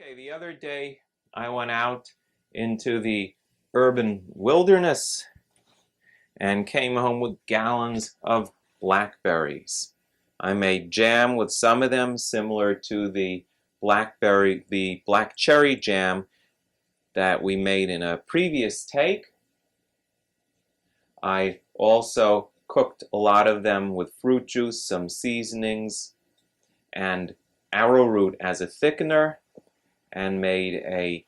Okay, the other day I went out into the urban wilderness and came home with gallons of blackberries. I made jam with some of them, similar to the black cherry jam that we made in a previous take. I also cooked a lot of them with fruit juice, some seasonings, and arrowroot as a thickener, and made a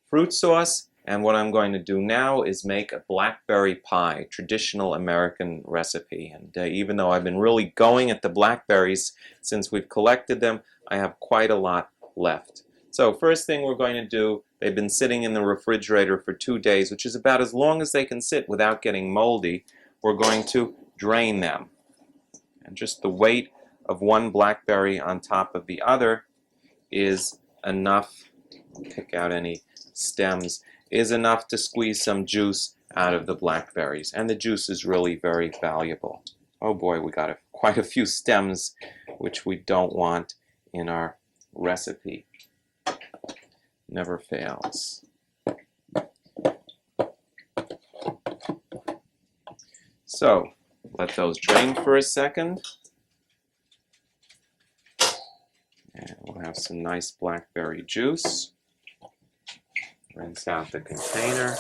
fruit sauce. And what I'm going to do now is make a blackberry pie, traditional American recipe. And even though I've been really going at the blackberries since we've collected them, I have quite a lot left. So first thing we're going to do, they've been sitting in the refrigerator for 2 days, which is about as long as they can sit without getting moldy. We're going to drain them. And just the weight of one blackberry on top of the other is enough. Pick out any stems, is enough to squeeze some juice out of the blackberries, and the juice is really very valuable. Oh boy, we got quite a few stems which we don't want in our recipe. Never fails. So let those drain for a second, and we'll have some nice blackberry juice. Rinse out the container.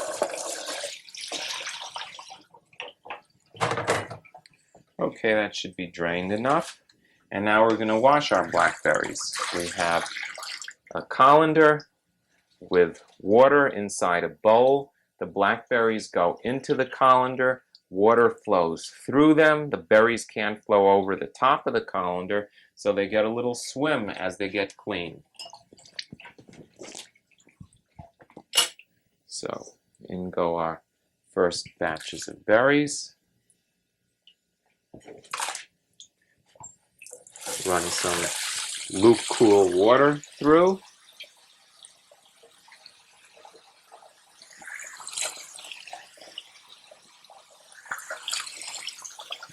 Okay, that should be drained enough. And now we're going to wash our blackberries. We have a colander with water inside a bowl. The blackberries go into the colander. Water flows through them. The berries can't flow over the top of the colander, so they get a little swim as they get clean. So in go our first batches of berries. Run some lukewarm water through.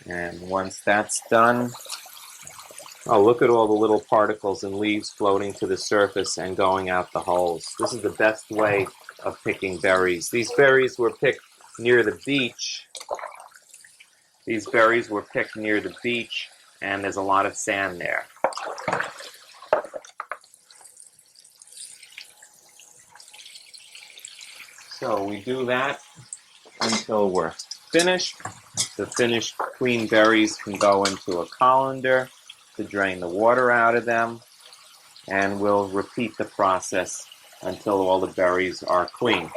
And once that's done, oh, look at all the little particles and leaves floating to the surface and going out the holes. This is the best way of picking berries. These berries were picked near the beach. These berries were picked near the beach, and there's a lot of sand there. So we do that until we're finished. The finished clean berries can go into a colander to drain the water out of them, and we'll repeat the process until all the berries are clean.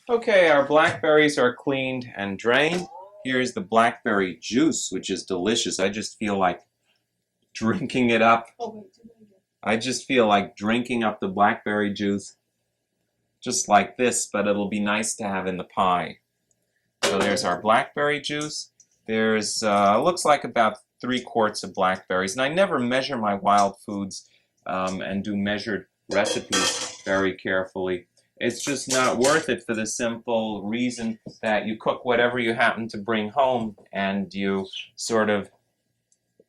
Okay, our blackberries are cleaned and drained. Here's the blackberry juice, which is delicious. I just feel like drinking it up. I just feel like drinking up the blackberry juice just like this, but it'll be nice to have in the pie. So there's our blackberry juice. There's, looks like about 3 quarts of blackberries. And I never measure my wild foods and do measured recipes very carefully. It's just not worth it for the simple reason that you cook whatever you happen to bring home and you sort of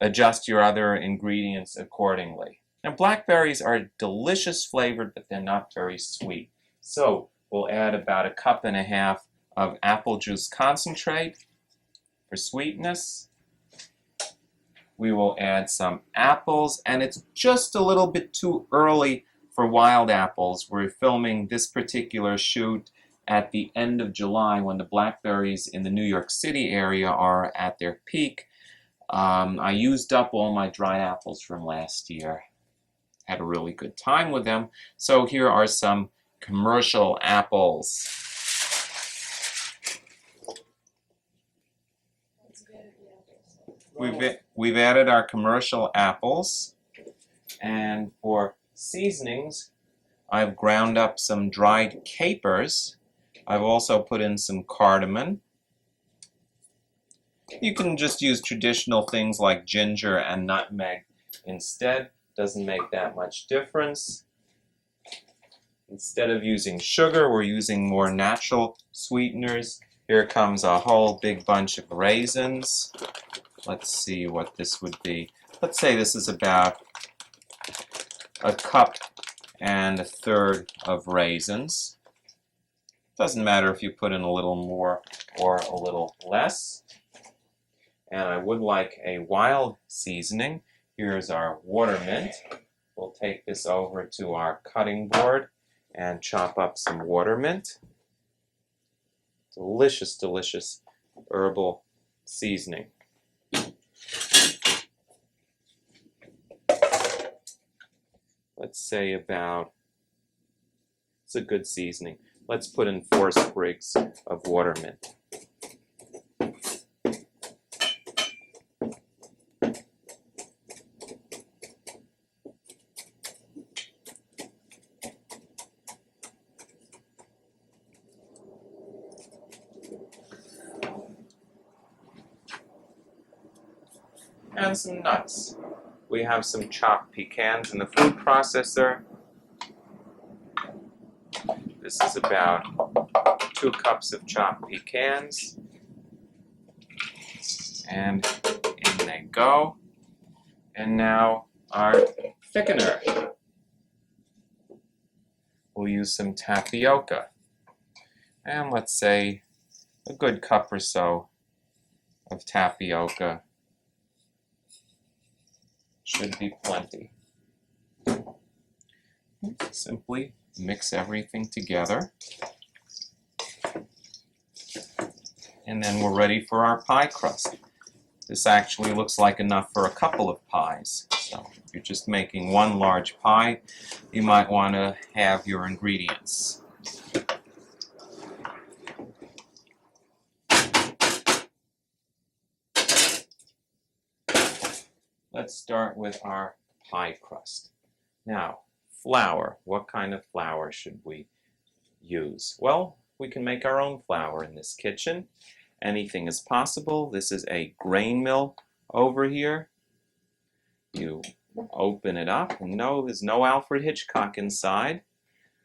adjust your other ingredients accordingly. Now, blackberries are delicious flavored, but they're not very sweet. So we'll add about 1.5 cups of apple juice concentrate for sweetness. We will add some apples, and it's just a little bit too early for wild apples. We're filming this particular shoot at the end of July when the blackberries in the New York City area are at their peak. I used up all my dry apples from last year. Had a really good time with them. So here are some commercial apples. We've added our commercial apples, and for seasonings, I've ground up some dried capers. I've also put in some cardamom. You can just use traditional things like ginger and nutmeg instead. Doesn't make that much difference. Instead of using sugar, we're using more natural sweeteners. Here comes a whole big bunch of raisins. Let's see what this would be. Let's say this is about 1.5 and 1/3 of raisins. Doesn't matter if you put in a little more or a little less. And I would like a wild seasoning. Here's our water mint. We'll take this over to our cutting board and chop up some water mint. Delicious, delicious herbal seasoning. Let's say about, it's a good seasoning. Let's put in 4 sprigs of water mint. And some nuts. We have some chopped pecans in the food processor. This is about 2 cups of chopped pecans. And in they go. And now our thickener. We'll use some tapioca. And let's say a good cup or so of tapioca. Should be plenty. Simply mix everything together. And then we're ready for our pie crust. This actually looks like enough for a couple of pies. So if you're just making one large pie, you might want to have your ingredients. Let's start with our pie crust. Now, flour. What kind of flour should we use? Well, we can make our own flour in this kitchen. Anything is possible. This is a grain mill over here. You open it up, and no, there's no Alfred Hitchcock inside.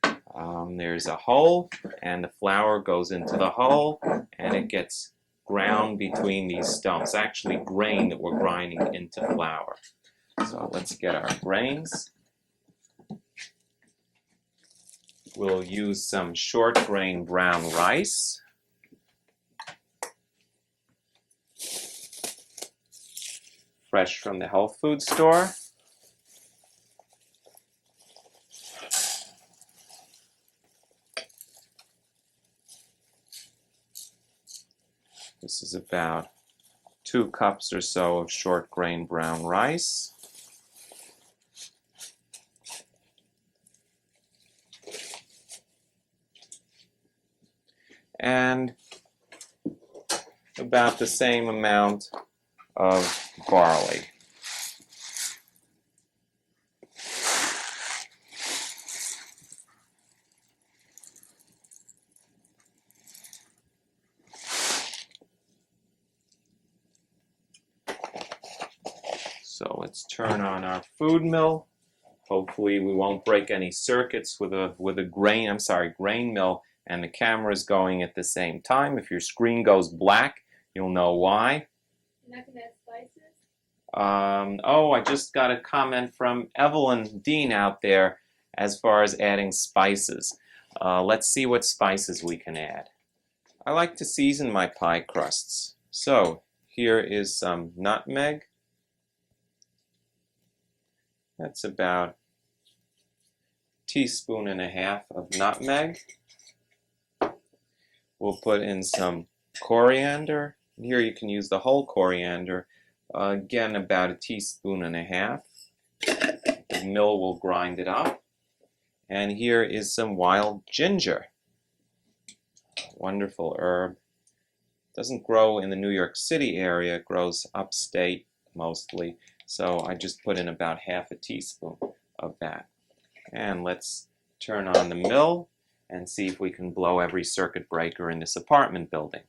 There's a hole, and the flour goes into the hole, and it gets ground between these stones. Actually, grain that we're grinding into flour. So let's get our grains. We'll use some short grain brown rice. Fresh from the health food store. This is about 2 cups or so of short grain brown rice. And about the same amount of barley. So let's turn on our food mill. Hopefully we won't break any circuits with a grain mill, and the camera is going at the same time. If your screen goes black, you'll know why. You're not going to add spices? I just got a comment from Evelyn Dean out there as far as adding spices. Let's see what spices we can add. I like to season my pie crusts. So here is some nutmeg. That's about 1.5 teaspoons of nutmeg. We'll put in some coriander. Here you can use the whole coriander. Again, about 1.5 teaspoons. The mill will grind it up. And here is some wild ginger. Wonderful herb. Doesn't grow in the New York City area. It grows upstate mostly. So I just put in about 1/2 teaspoon of that. And let's turn on the mill and see if we can blow every circuit breaker in this apartment building.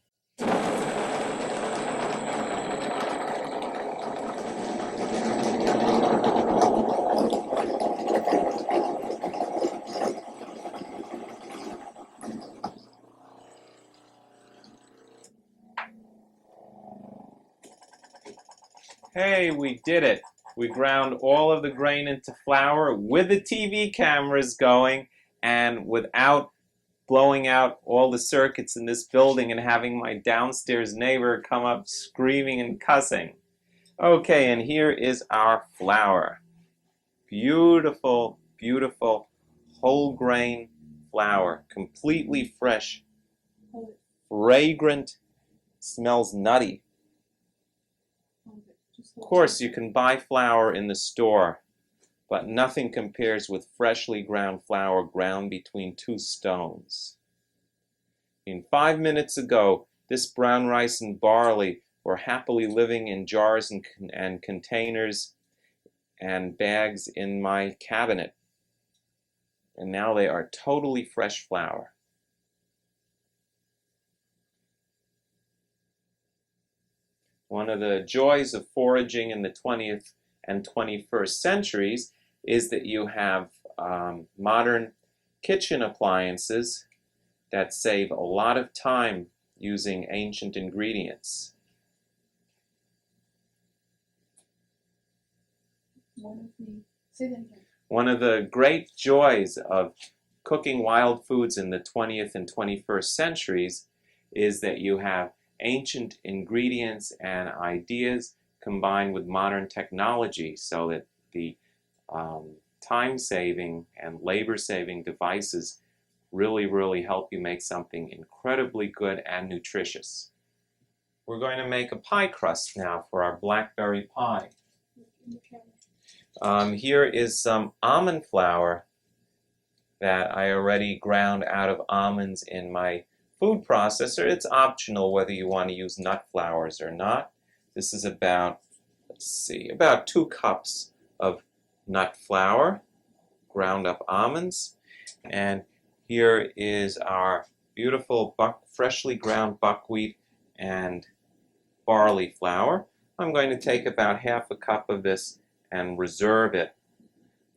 Hey, we did it! We ground all of the grain into flour with the TV cameras going and without blowing out all the circuits in this building and having my downstairs neighbor come up screaming and cussing. Okay, and here is our flour. Beautiful, beautiful whole grain flour, completely fresh, fragrant, smells nutty. Of course, you can buy flour in the store, but nothing compares with freshly ground flour ground between two stones. 5 minutes ago, this brown rice and barley were happily living in jars and containers and bags in my cabinet. And now they are totally fresh flour. One of the joys of foraging in the 20th and 21st centuries is that you have modern kitchen appliances that save a lot of time using ancient ingredients. One of the great joys of cooking wild foods in the 20th and 21st centuries is that you have ancient ingredients and ideas combined with modern technology so that the time-saving and labor-saving devices really help you make something incredibly good and nutritious. We're going to make a pie crust now for our blackberry pie. Here is some almond flour that I already ground out of almonds in my food processor. It's optional whether you want to use nut flours or not. This is about 2 cups of nut flour, ground up almonds, and here is our beautiful freshly ground buckwheat and barley flour. I'm going to take about half a cup of this and reserve it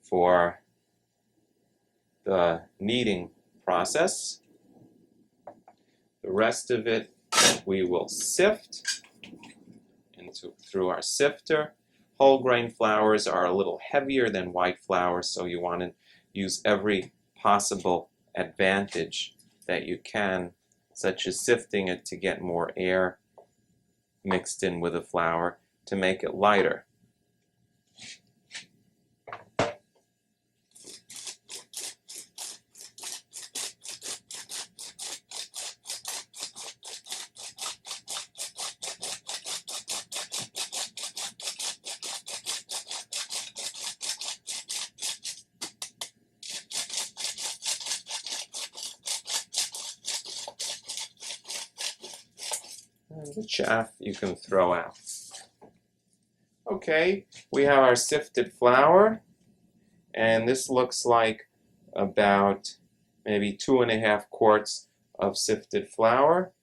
for the kneading process. The rest of it we will sift through our sifter. Whole grain flours are a little heavier than white flour, so you want to use every possible advantage that you can, such as sifting it to get more air mixed in with the flour to make it lighter. And the chaff you can throw out. Okay, we have our sifted flour, and this looks like about maybe 2.5 quarts of sifted flour.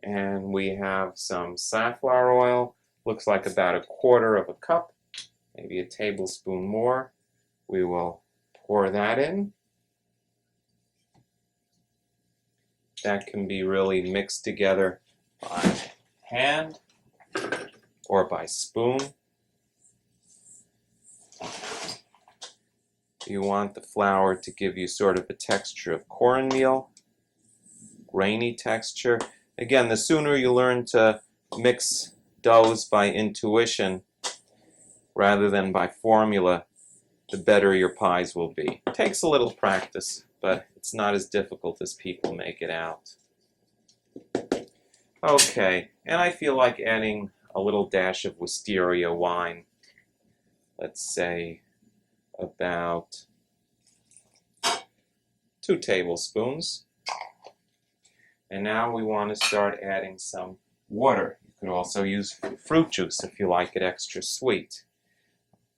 And we have some safflower oil, looks like about 1/4 cup, maybe a tablespoon more. We will pour that in. That can be really mixed together by hand or by spoon. You want the flour to give you sort of a texture of cornmeal, grainy texture. Again, the sooner you learn to mix doughs by intuition rather than by formula, the better your pies will be. It takes a little practice, but it's not as difficult as people make it out. Okay, and I feel like adding a little dash of wisteria wine. Let's say about 2 tablespoons. And now we want to start adding some water. You could also use fruit juice if you like it extra sweet.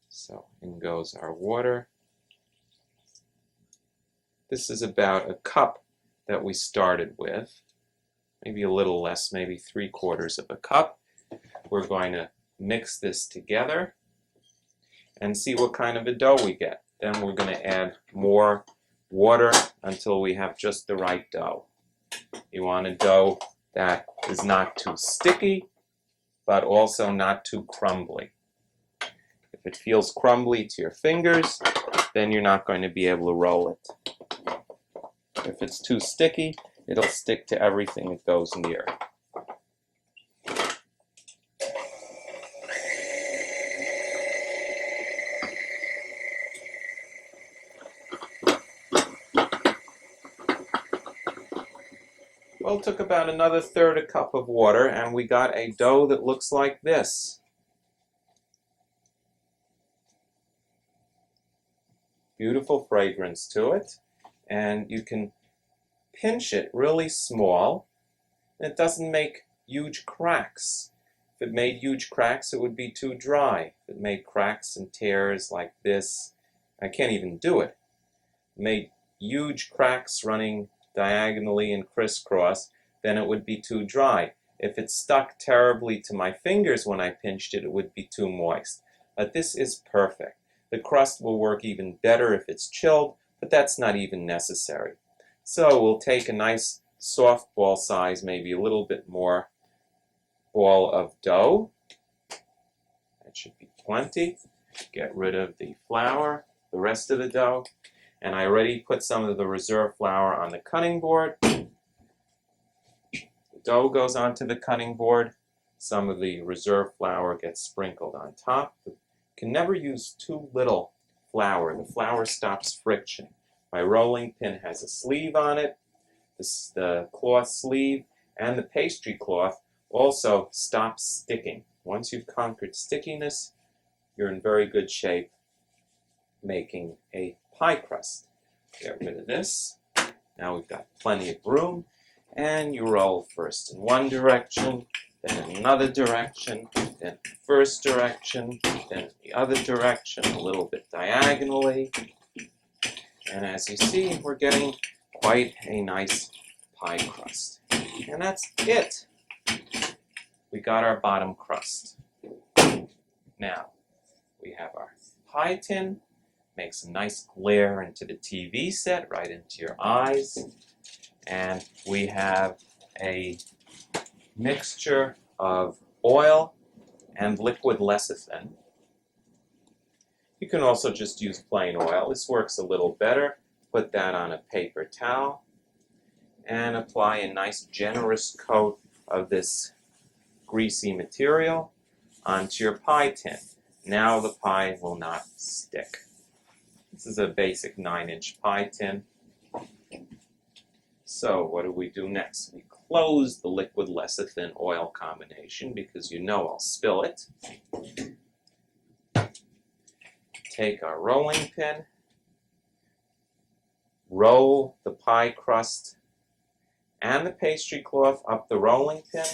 So in goes our water. This is about 1 cup that we started with. Maybe a little less, maybe 3/4 cup. We're going to mix this together and see what kind of a dough we get. Then we're going to add more water until we have just the right dough. You want a dough that is not too sticky, but also not too crumbly. If If it feels crumbly to your fingers, then you're not going to be able to roll it. If it's too sticky, it'll stick to everything it goes near. Well, it took about another third a cup of water, and we got a dough that looks like this. Beautiful fragrance to it, and you can pinch it really small, and it doesn't make huge cracks. If it made huge cracks, it would be too dry. If it made cracks and tears like this, I can't even do it. If it made huge cracks running diagonally and crisscross, then it would be too dry. If it stuck terribly to my fingers when I pinched it, it would be too moist. But this is perfect. The crust will work even better if it's chilled, but that's not even necessary. So we'll take a nice softball size, maybe a little bit more, ball of dough. That should be plenty. Get rid of the flour, the rest of the dough. And I already put some of the reserve flour on the cutting board. The dough goes onto the cutting board. Some of the reserve flour gets sprinkled on top. You can never use too little flour. The flour stops friction. My rolling pin has a sleeve on it. The cloth sleeve and the pastry cloth also stops sticking. Once you've conquered stickiness, you're in very good shape making a pie crust. Get rid of this. Now we've got plenty of room, and you roll first in one direction, then in another direction, then first direction, then the other direction, a little bit diagonally. And as you see, we're getting quite a nice pie crust. And that's it. We got our bottom crust. Now, we have our pie tin. Make some nice glare into the TV set, right into your eyes. And we have a mixture of oil and liquid lecithin. You can also just use plain oil. This works a little better. Put that on a paper towel and apply a nice generous coat of this greasy material onto your pie tin. Now the pie will not stick. This is a basic 9-inch pie tin. So what do we do next? We close the liquid lecithin oil combination because you know I'll spill it. Take our rolling pin, roll the pie crust and the pastry cloth up the rolling pin,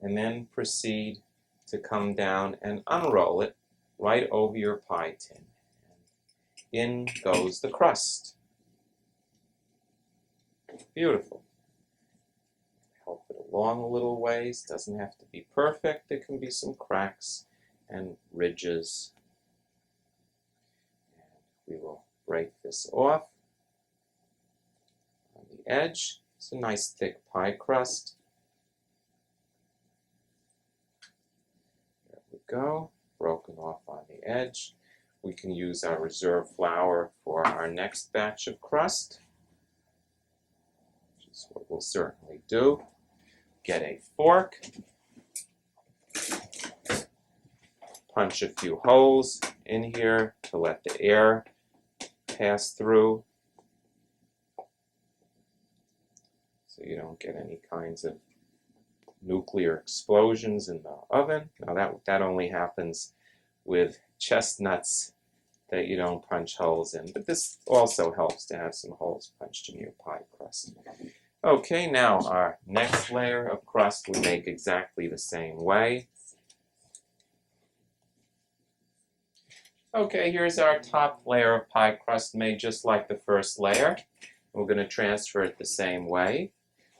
and then proceed to come down and unroll it right over your pie tin. In goes the crust. Beautiful. Help it along a little ways. Doesn't have to be perfect. There can be some cracks and ridges. And we will break this off on the edge. It's a nice thick pie crust. There we go. Broken off on the edge. We can use our reserve flour for our next batch of crust, which is what we'll certainly do. Get a fork, punch a few holes in here to let the air pass through so you don't get any kinds of nuclear explosions in the oven. Now that only happens with chestnuts that you don't punch holes in, but this also helps to have some holes punched in your pie crust. Okay, now our next layer of crust we make exactly the same way. Okay, here's our top layer of pie crust made just like the first layer. We're going to transfer it the same way,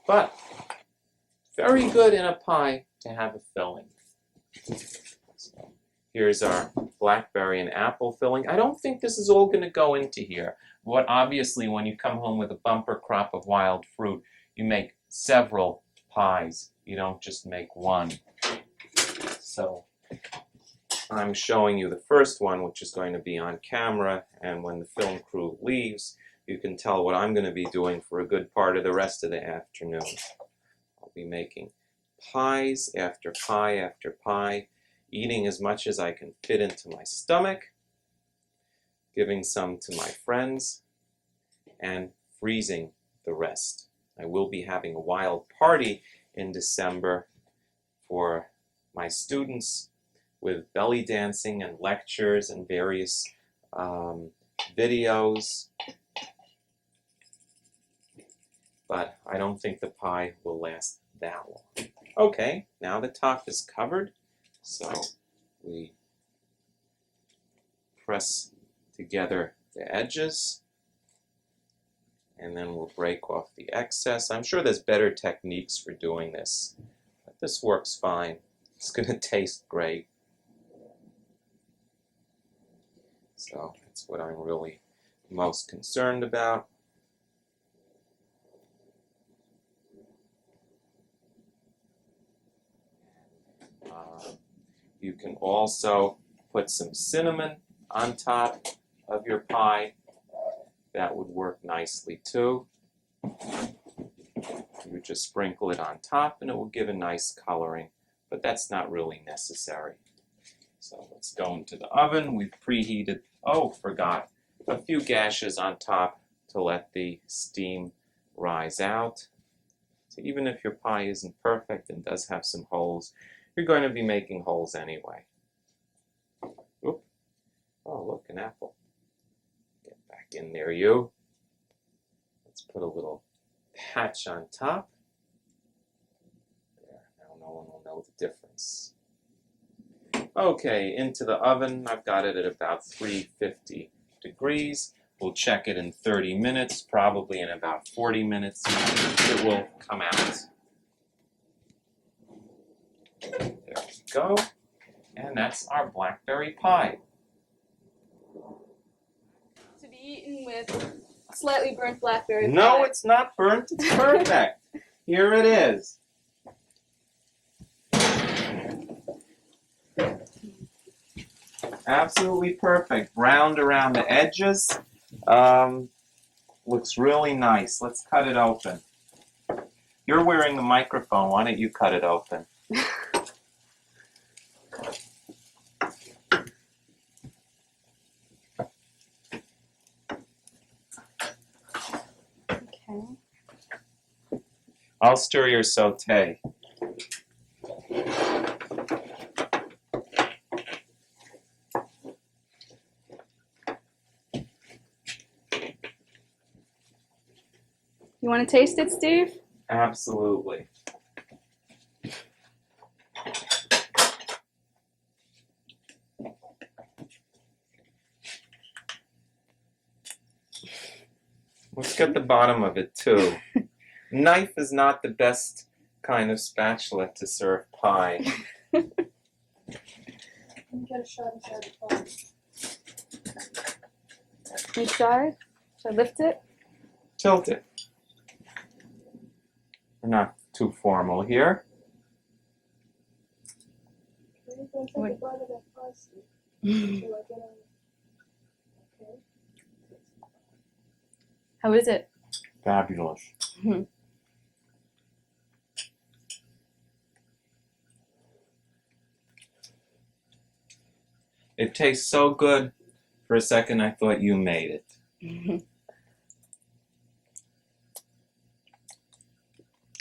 but very good in a pie to have a filling. So here's our blackberry and apple filling. I don't think this is all going to go into here. But obviously, when you come home with a bumper crop of wild fruit, you make several pies. You don't just make one. So I'm showing you the first one, which is going to be on camera, and when the film crew leaves, you can tell what I'm going to be doing for a good part of the rest of the afternoon. I'll be making pies after pie after pie, eating as much as I can fit into my stomach, giving some to my friends, and freezing the rest. I will be having a wild party in December for my students with belly dancing and lectures and various videos. But I don't think the pie will last that long. Okay, now the top is covered, so we press together the edges, and then we'll break off the excess. I'm sure there's better techniques for doing this, but this works fine. It's going to taste great. So that's what I'm really most concerned about. You can also put some cinnamon on top of your pie. That would work nicely too. You would just sprinkle it on top and it will give a nice coloring, but that's not really necessary. So let's go into the oven. We've preheated, forgot, a few gashes on top to let the steam rise out. So even if your pie isn't perfect and does have some holes, you're going to be making holes anyway. Oop. Oh, look, an apple. Get back in there, you. Let's put a little patch on top. There, now no one will know the difference. Okay, into the oven. I've got it at about 350 degrees. We'll check it in 30 minutes, probably in about 40 minutes. It will come out. There we go. And that's our blackberry pie. To be eaten with slightly burnt blackberry pie. No, it's not burnt. It's perfect. Here it is. Absolutely perfect. Browned around the edges. Looks really nice. Let's cut it open. You're wearing the microphone. Why don't you cut it open? Okay. I'll stir your sauté. You want to taste it, Steve? Absolutely. Let's get the bottom of it too. Knife is not the best kind of spatula to serve pie. Get a shot inside the pie. Inside? Should I lift it? Tilt it. We're not too formal here. How is it? Fabulous. It tastes so good. For a second, I thought you made it.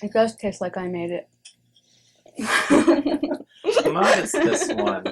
It does taste like I made it. Modest, this one.